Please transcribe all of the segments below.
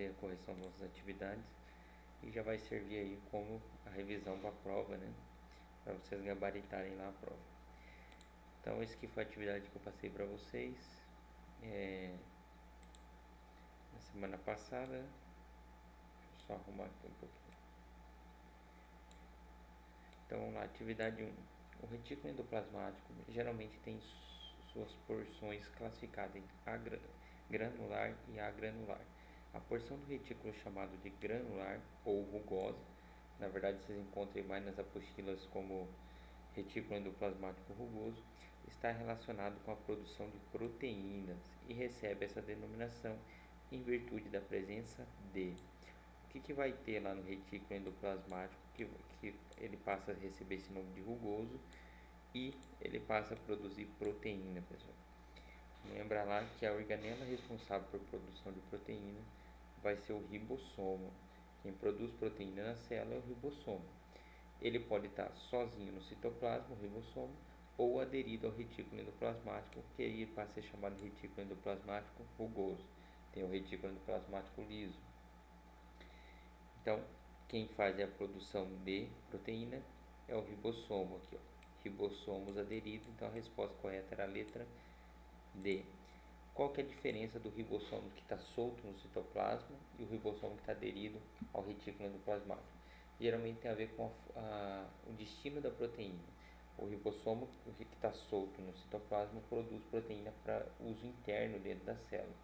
fazer a correção das atividades e já vai servir aí como a revisão para a prova, né? Para vocês gabaritarem lá a prova. Então, esse aqui foi a atividade que eu passei para vocês na semana passada. Deixa eu só arrumar aqui um pouquinho. Então, vamos lá, atividade 1. O retículo endoplasmático geralmente tem suas porções classificadas em granular e agranular. A porção do retículo chamado de granular ou rugosa, na verdade vocês encontram mais nas apostilas como retículo endoplasmático rugoso, está relacionado com a produção de proteínas e recebe essa denominação em virtude da presença de. O que vai ter lá no retículo endoplasmático que ele passa a receber esse nome de rugoso e ele passa a produzir proteína, pessoal. Lembra lá que a organela responsável por produção de proteína vai ser o ribossomo. Quem produz proteína na célula é o ribossomo. Ele pode estar sozinho no citoplasma, o ribossomo, ou aderido ao retículo endoplasmático, que aí passa a ser chamado de retículo endoplasmático rugoso. Tem o retículo endoplasmático liso. Então, quem faz a produção de proteína é o ribossomo aqui, ó. Ribossomos aderidos, então a resposta correta era a letra D. Qual que é a diferença do ribossomo que está solto no citoplasma e o ribossomo que está aderido ao retículo endoplasmático? Geralmente tem a ver com o destino da proteína. O ribossomo que está solto no citoplasma produz proteína para uso interno dentro da célula.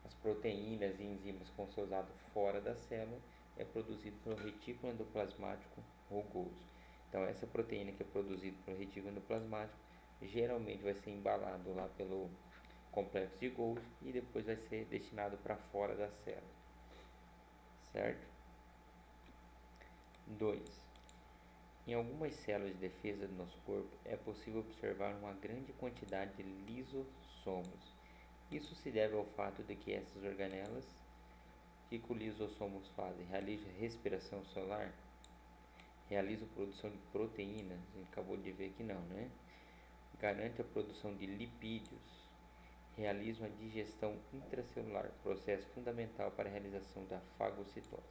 As proteínas e enzimas que vão ser usadas fora da célula é produzido pelo retículo endoplasmático rugoso. Então, essa proteína que é produzida pelo retículo endoplasmático geralmente vai ser embalado lá pelo complexo de Golgi e depois vai ser destinado para fora da célula, certo? 2. Em algumas células de defesa do nosso corpo é possível observar uma grande quantidade de lisossomos. Isso se deve ao fato de que essas organelas, o que os lisossomos fazem? Realizam respiração celular? Realizam produção de proteínas? A gente acabou de ver que não, né? Garante a produção de lipídios? Realizam a digestão intracelular, processo fundamental para a realização da fagocitose.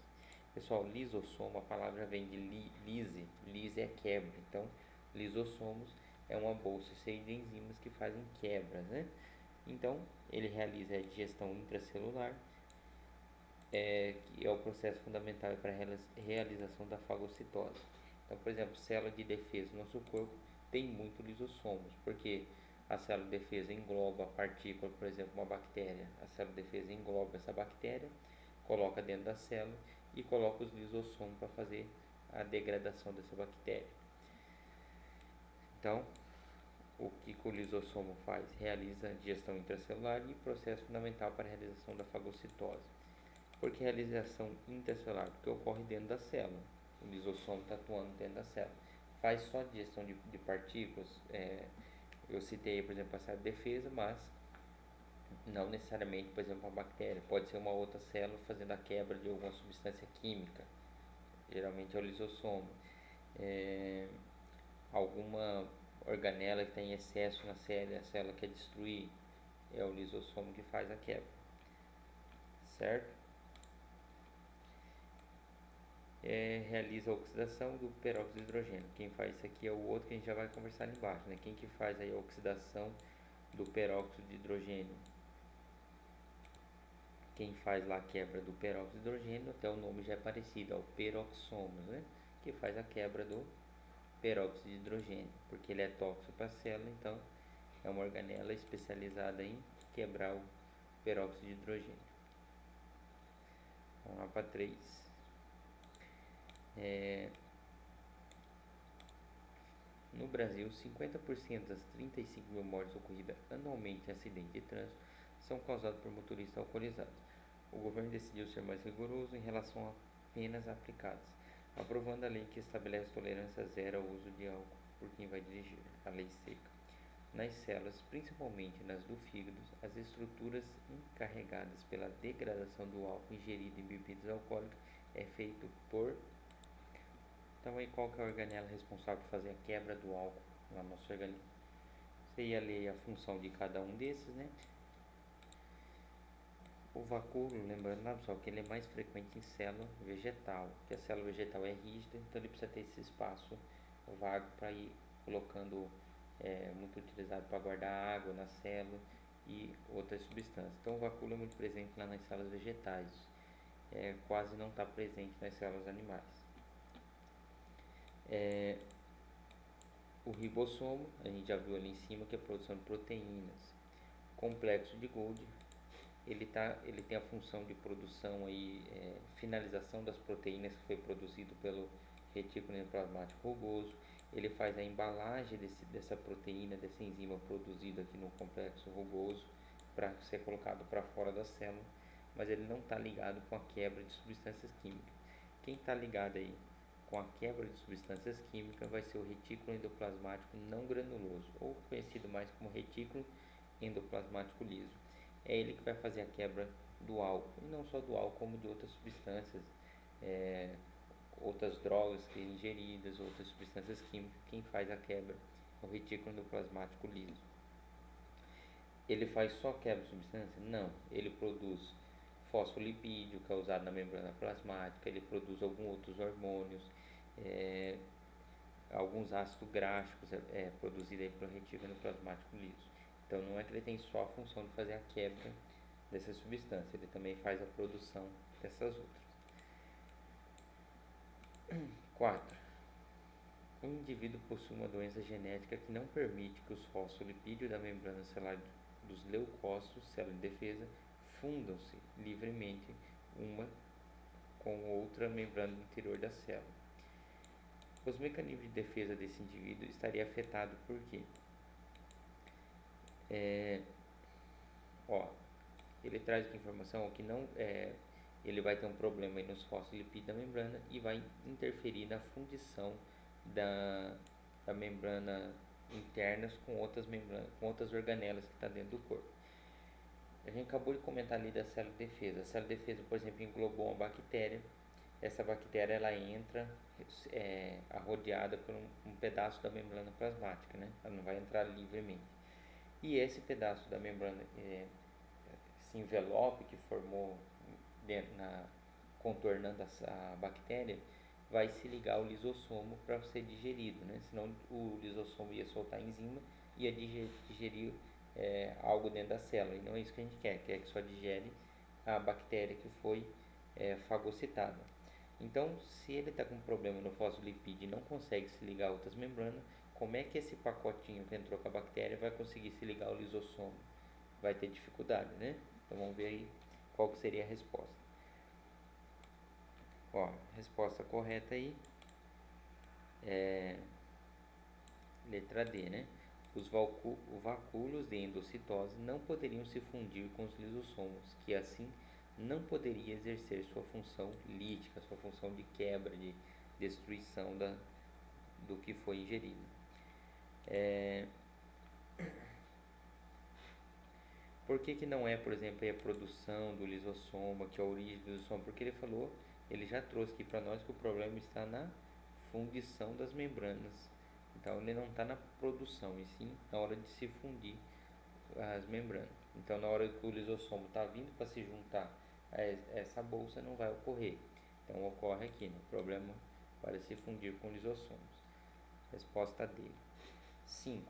Pessoal, lisossomo, a palavra vem de lise é quebra, então lisossomos é uma bolsa cheia de enzimas que fazem quebras, né? Então, ele realiza a digestão intracelular, que é o processo fundamental para a realização da fagocitose. Então, por exemplo, célula de defesa no nosso corpo tem muito lisossomos, porque a célula de defesa engloba a partícula, por exemplo, uma bactéria. A célula de defesa engloba essa bactéria, coloca dentro da célula e coloca os lisossomos para fazer a degradação dessa bactéria. Então, o que o lisossomo faz? Realiza a digestão intracelular e processo fundamental para a realização da fagocitose. Por que realização intracelular? Porque ocorre dentro da célula. O lisossomo está atuando dentro da célula. Faz só digestão de partículas. Eu citei, por exemplo, a célula de defesa, mas não necessariamente, por exemplo, uma bactéria. Pode ser uma outra célula fazendo a quebra de alguma substância química. Geralmente é o lisossomo. Alguma organela que tem excesso na célula, a célula quer destruir, é o lisossomo que faz a quebra, certo? Realiza a oxidação do peróxido de hidrogênio. Quem faz isso aqui é o outro que a gente já vai conversar ali embaixo, né? Quem que faz aí a oxidação do peróxido de hidrogênio? Quem faz lá a quebra do peróxido de hidrogênio, até o nome já é parecido, é o peroxômos, né? Que faz a quebra do peróxido de hidrogênio, porque ele é tóxico para a célula, então é uma organela especializada em quebrar o peróxido de hidrogênio. Vamos lá para 3. No Brasil, 50% das 35 mil mortes ocorridas anualmente em acidentes de trânsito são causadas por motoristas alcoolizados. O governo decidiu ser mais rigoroso em relação a penas aplicadas, aprovando a lei que estabelece tolerância zero ao uso de álcool por quem vai dirigir, a lei seca. Nas células, principalmente nas do fígado, as estruturas encarregadas pela degradação do álcool ingerido em bebidas alcoólicas é feito por. Então, aí qual que é a organela responsável por fazer a quebra do álcool no nosso organismo? Você ia ler a função de cada um desses, né? O vacúolo, lembrando lá pessoal, que ele é mais frequente em célula vegetal, que a célula vegetal é rígida, então ele precisa ter esse espaço vago para ir colocando, muito utilizado para guardar água na célula e outras substâncias. Então o vacúolo é muito presente lá nas células vegetais, quase não está presente nas células animais. O ribossomo, a gente já viu ali em cima, que é a produção de proteínas. Complexo de Golgi, ele tem a função de produção aí, finalização das proteínas que foi produzido pelo retículo endoplasmático rugoso. Ele faz a embalagem dessa proteína, dessa enzima produzida aqui no complexo rugoso para ser colocado para fora da célula, mas ele não está ligado com a quebra de substâncias químicas. Quem está ligado aí com a quebra de substâncias químicas vai ser o retículo endoplasmático não granuloso, ou conhecido mais como retículo endoplasmático liso. É ele que vai fazer a quebra do álcool, e não só do álcool, como de outras substâncias, outras drogas que ingeridas, outras substâncias químicas. Quem faz a quebra é o retículo endoplasmático liso. Ele faz só quebra de substância? Não, ele produz fosfolipídio, que é usado na membrana plasmática, ele produz alguns outros hormônios, alguns ácidos gráficos produzidos aí pelo retículo endoplasmático liso. Então não é que ele tem só a função de fazer a quebra dessa substância, ele também faz a produção dessas outras. 4. Um indivíduo possui uma doença genética que não permite que os fosfolipídios da membrana celular dos leucócitos, célula de defesa, fundam-se livremente uma com outra membrana interior da célula. Os mecanismos de defesa desse indivíduo estariam afetados por quê? Ele traz aqui informação que não ele vai ter um problema aí nos fosfolipídios da membrana e vai interferir na fundição da membrana internas com outras membranas, com outras organelas que está dentro do corpo. A gente acabou de comentar ali da célula de defesa. A célula de defesa, por exemplo, englobou uma bactéria. Essa bactéria ela entra arrodeada por um pedaço da membrana plasmática, né? Ela não vai entrar livremente. E esse pedaço da membrana, esse envelope que formou contornando a bactéria, vai se ligar ao lisossomo para ser digerido, né? Senão o lisossomo ia soltar enzima e ia digerir algo dentro da célula, e não é isso que a gente quer que só digere a bactéria que foi fagocitada. Então, se ele está com um problema no fosfolipídio e não consegue se ligar a outras membranas, como é que esse pacotinho que entrou com a bactéria vai conseguir se ligar ao lisossomo? Vai ter dificuldade, né? Então vamos ver aí qual que seria a resposta. Resposta correta aí é letra D, né? Os vacúolos de endocitose não poderiam se fundir com os lisossomos, que assim não poderia exercer sua função lítica, sua função de quebra, de destruição do que foi ingerido. Por que não é, por exemplo, a produção do lisossoma, que é a origem do lisossoma? Porque ele já trouxe aqui para nós que o problema está na fundição das membranas. Então ele não está na produção, e sim na hora de se fundir as membranas. Então na hora que o lisossomo está vindo para se juntar a essa bolsa, não vai ocorrer. Então ocorre aqui, né? O problema para se fundir com lisossomos. Resposta D. 5.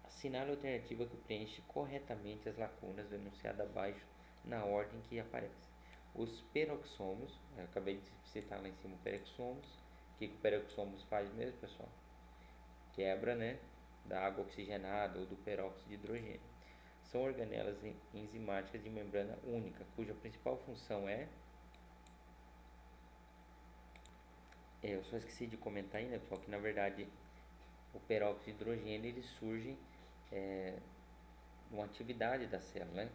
Assinale a alternativa que preenche corretamente as lacunas denunciadas abaixo na ordem que aparece. Os peroxomos, eu acabei de citar lá em cima o peroxomos. O que o peroxomos faz mesmo, pessoal? Quebra, né, da água oxigenada ou do peróxido de hidrogênio. São organelas enzimáticas de membrana única, cuja principal função eu só esqueci de comentar ainda, pessoal, que na verdade o peróxido de hidrogênio ele surge uma atividade da célula, né?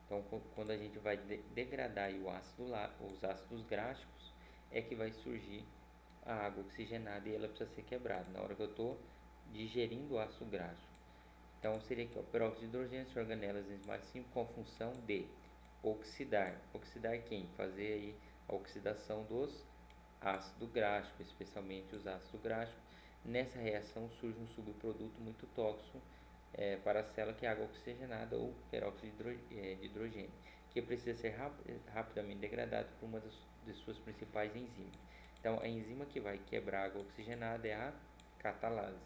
Então, quando a gente vai degradar os ácidos gráficos, é que vai surgir a água oxigenada e ela precisa ser quebrada na hora que eu estou digerindo o ácido gráfico. Então, seria que o peróxido de hidrogênio são organelas enzimáticas com a função de oxidar. Oxidar quem? Fazer aí a oxidação dos ácidos gráficos, especialmente os ácidos gráficos. Nessa reação surge um subproduto muito tóxico para a célula, que é água oxigenada ou peróxido de hidrogênio. que precisa ser rapidamente degradado por uma de suas principais enzimas. Então, a enzima que vai quebrar a água oxigenada é a catalase.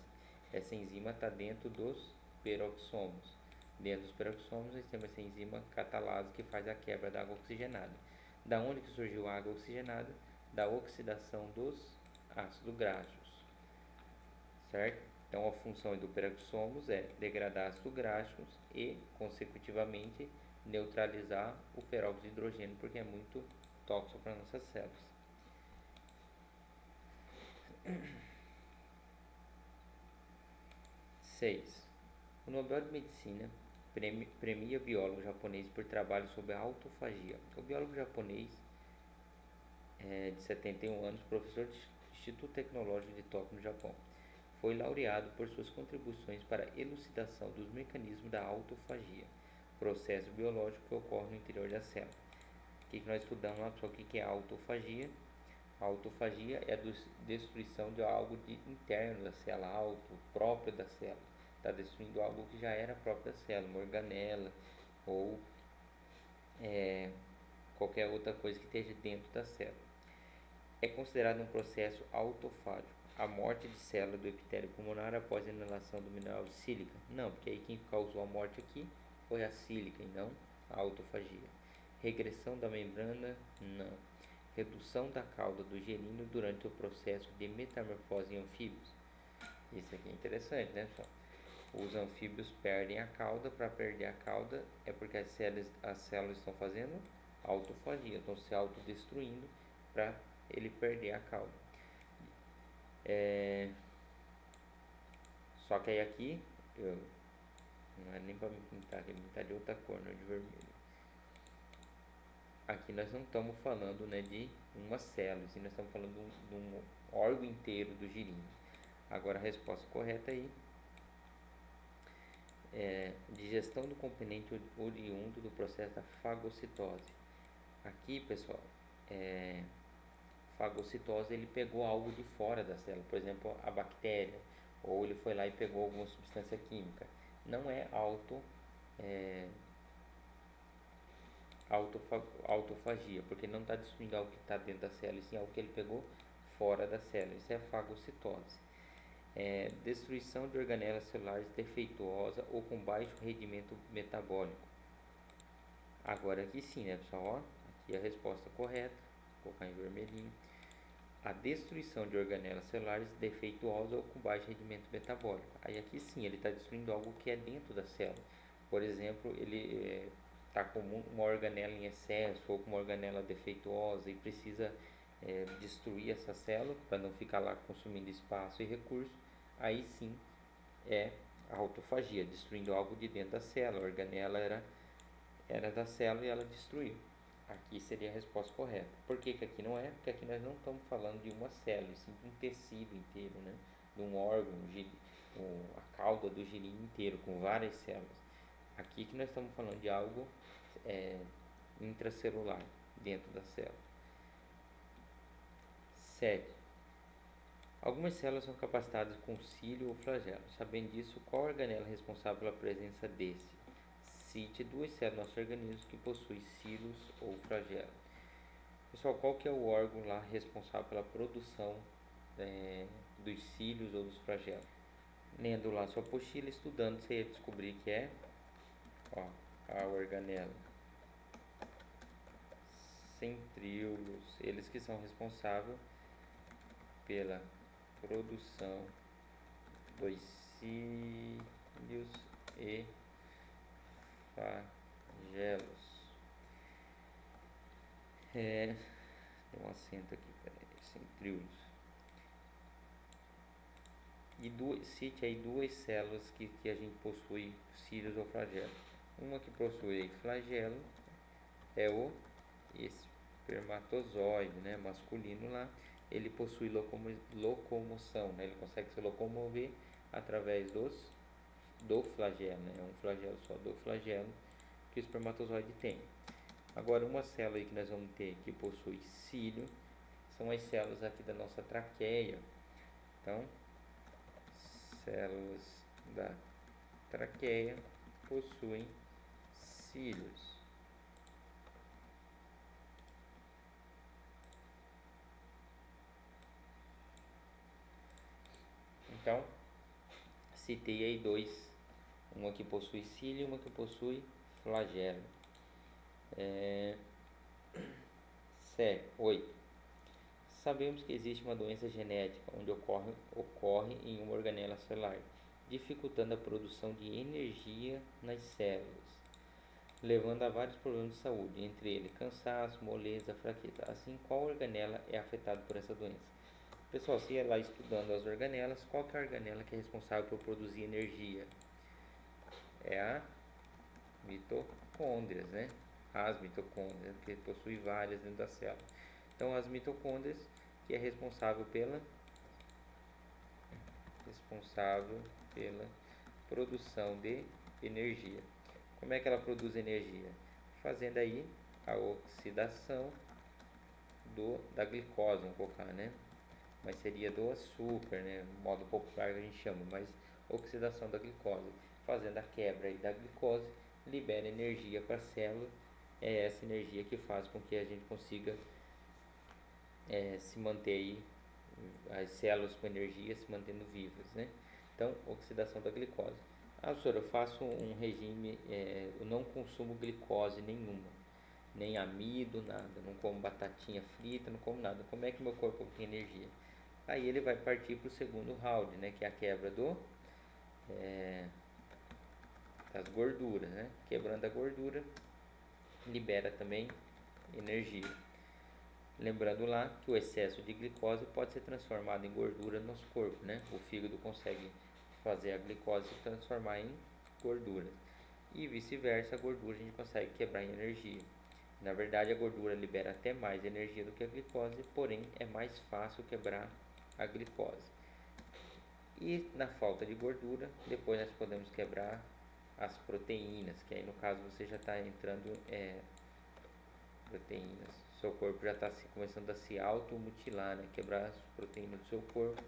Essa enzima está dentro dos peroxomos. Dentro dos peroxomos, nós temos essa enzima catalase que faz a quebra da água oxigenada. Da onde que surgiu a água oxigenada? Da oxidação dos ácidos graxos, certo? Então, a função do peroxomos é degradar ácidos graxos e, consecutivamente, neutralizar o peróxido de hidrogênio, porque é muito tóxico para nossas células. Seis. O Nobel de Medicina premia o biólogo japonês por trabalho sobre a autofagia. O biólogo japonês de 71 anos, professor do Instituto Tecnológico de Tóquio, no Japão, foi laureado por suas contribuições para a elucidação dos mecanismos da autofagia, processo biológico que ocorre no interior da célula. O que nós estudamos lá, pessoal? O que é a autofagia? A autofagia é a destruição de algo interno da célula, algo próprio da célula. Está destruindo algo que já era próprio da célula, uma organela ou qualquer outra coisa que esteja dentro da célula. É considerado um processo autofágico. A morte de célula do epitélio pulmonar após a inalação do mineral de sílica? Não, porque aí quem causou a morte aqui foi a sílica e não a autofagia. Regressão da membrana? Não. Redução da cauda do gerínio durante o processo de metamorfose em anfíbios? Isso aqui é interessante, né, pessoal? Os anfíbios perdem a cauda. Para perder a cauda é porque as células estão fazendo autofagia, estão se autodestruindo para ele perder a cauda. Só que aí aqui, não é nem para me pintar, ele pintar de outra cor, não é de vermelho. Aqui nós não estamos falando, né, de uma célula, assim, nós estamos falando de um órgão inteiro do girino. Agora a resposta correta aí é digestão do componente oriundo do processo da fagocitose. Aqui, pessoal, fagocitose, ele pegou algo de fora da célula, por exemplo, a bactéria, ou ele foi lá e pegou alguma substância química. Não é autofagia, porque não está destruindo algo que está dentro da célula, e sim algo que ele pegou fora da célula. Isso é fagocitose. Destruição de organelas celulares defeituosa ou com baixo rendimento metabólico. Agora aqui sim, né, pessoal? Ó, aqui a resposta correta, vou colocar em vermelhinho. A destruição de organelas celulares defeituosas ou com baixo rendimento metabólico. Aí aqui sim, ele está destruindo algo que é dentro da célula. Por exemplo, ele está com uma organela em excesso ou com uma organela defeituosa e precisa destruir essa célula para não ficar lá consumindo espaço e recurso. Aí sim é a autofagia, destruindo algo de dentro da célula. A organela era da célula e ela destruiu. Aqui seria a resposta correta. Por que aqui não é? Porque aqui nós não estamos falando de uma célula, sim de um tecido inteiro, né? De um órgão, a cauda do girino inteiro, com várias células. Aqui que nós estamos falando de algo intracelular, dentro da célula. 7. Algumas células são capacitadas com cílio ou flagelo. Sabendo disso, qual organela é responsável pela presença desse? Cite duas células do nosso organismo que possuem cílios ou flagelo. Pessoal, qual que é o órgão lá responsável pela produção dos cílios ou dos flagelos? Lendo lá sua apostila, estudando, você ia descobrir que é a organela centríolos, eles que são responsáveis pela produção dos cílios e flagelos. Tem um acento aqui, peraí, centríolos. E cite aí duas células que a gente possui cílios ou flagelos. Uma que possui flagelo é o espermatozoide, né, masculino lá. Ele possui locomoção, né, ele consegue se locomover através do flagelo, né, é um flagelo só do flagelo que o espermatozoide tem. Agora, uma célula aí que nós vamos ter que possui cílio são as células aqui da nossa traqueia. Então, células da traqueia possuem cílios. Então, citei aí dois, uma que possui cílio e uma que possui flagelo. 8. Sabemos que existe uma doença genética onde ocorre em uma organela celular, dificultando a produção de energia nas células, levando a vários problemas de saúde, entre eles cansaço, moleza, fraqueza. Assim, qual organela é afetada por essa doença? Pessoal, se ia lá estudando as organelas, qual que é a organela que é responsável por produzir energia? É a mitocôndrias, né? As mitocôndrias, que possui várias dentro da célula. Então, as mitocôndrias, que é responsável pela produção de energia. Como é que ela produz energia? Fazendo aí a oxidação da glicose, vamos colocar, né? Mas seria do açúcar, né? Modo popular que a gente chama, mas oxidação da glicose. Fazendo a quebra aí da glicose, libera energia para a célula. É essa energia que faz com que a gente consiga se manter aí, as células com energia se mantendo vivas, né? Então, oxidação da glicose. Ah, professor, eu faço um regime, eu não consumo glicose nenhuma, nem amido, nada, não como batatinha frita, não como nada. Como é que meu corpo tem energia? Aí ele vai partir para o segundo round, né, que é a quebra das gorduras, né? Quebrando a gordura, libera também energia. Lembrando lá que o excesso de glicose pode ser transformado em gordura no nosso corpo, né? O fígado consegue fazer a glicose se transformar em gordura. E vice-versa, a gordura a gente consegue quebrar em energia. Na verdade, a gordura libera até mais energia do que a glicose, porém é mais fácil quebrar a glicose. E na falta de gordura, depois nós podemos quebrar as proteínas, que aí no caso você já está entrando proteínas. Seu corpo já está começando a se automutilar, né? Quebrar as proteínas do seu corpo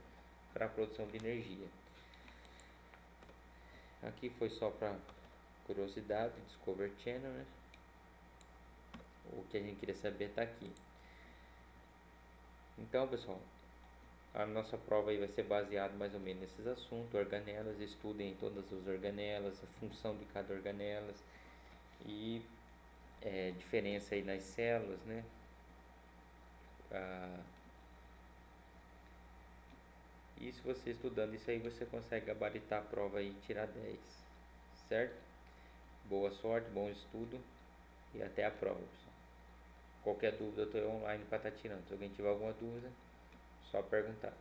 para a produção de energia. Aqui foi só para curiosidade, Discover Channel, né? O que a gente queria saber está aqui. Então, pessoal, a nossa prova aí vai ser baseada mais ou menos nesses assuntos, organelas, estudem todas as organelas, a função de cada organela e diferença aí nas células, né? E se você estudando isso aí, você consegue gabaritar a prova aí e tirar 10, certo? Boa sorte, bom estudo e até a prova, pessoal. Qualquer dúvida eu estou online para estar tirando. Se alguém tiver alguma dúvida, só perguntar.